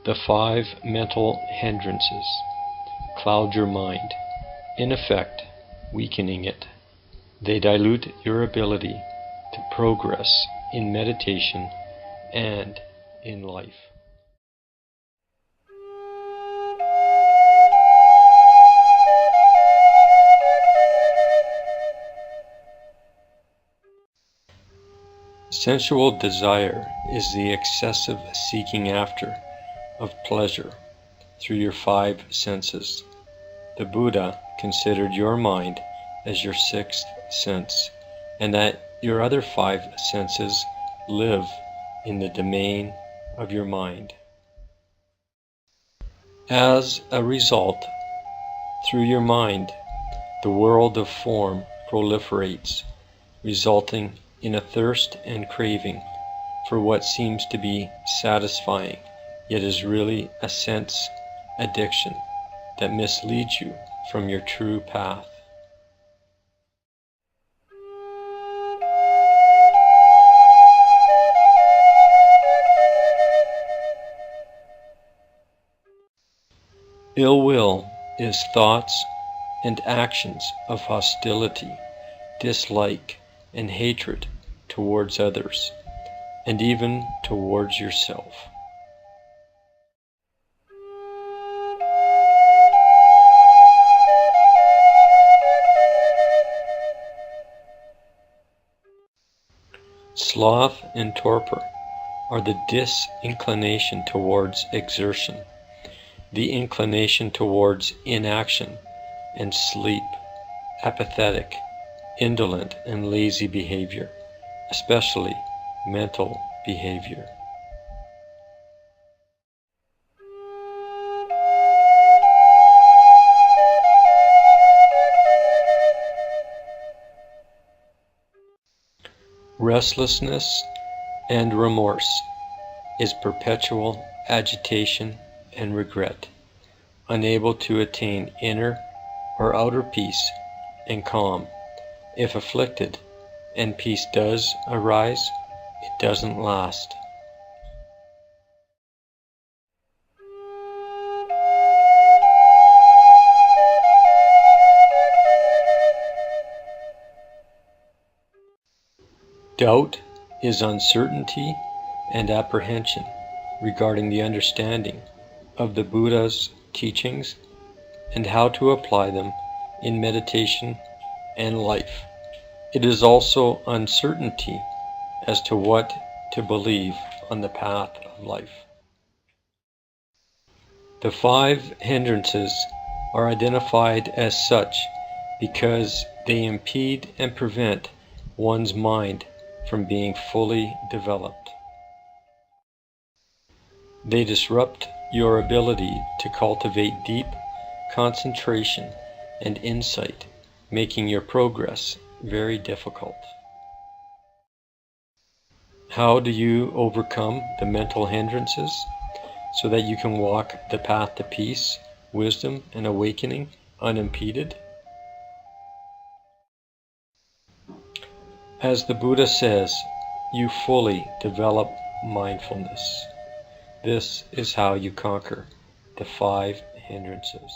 The 5 mental hindrances cloud your mind, in effect weakening it. They dilute your ability to progress in meditation and in life. Sensual desire is the excessive seeking after of pleasure through your 5 senses. The Buddha considered your mind as your 6th sense, and that your other 5 senses live in the domain of your mind. As a result, through your mind, the world of form proliferates, resulting in a thirst and craving for what seems to be satisfying, yet is really a sense addiction that misleads you from your true path. Ill will is thoughts and actions of hostility, dislike, and hatred towards others, and even towards yourself. Sloth and torpor are the disinclination towards exertion, the inclination towards inaction and sleep, apathetic, indolent, and lazy behavior, especially mental behavior. Restlessness and remorse is perpetual agitation and regret, unable to attain inner or outer peace and calm. If afflicted and peace does arise, it doesn't last. Doubt is uncertainty and apprehension regarding the understanding of the Buddha's teachings and how to apply them in meditation and life. It is also uncertainty as to what to believe on the path of life. The 5 hindrances are identified as such because they impede and prevent one's mind from being fully developed. They disrupt your ability to cultivate deep concentration and insight, making your progress very difficult. How do you overcome the mental hindrances so that you can walk the path to peace, wisdom, and awakening unimpeded? As the Buddha says, you fully develop mindfulness. This is how you conquer the 5 hindrances.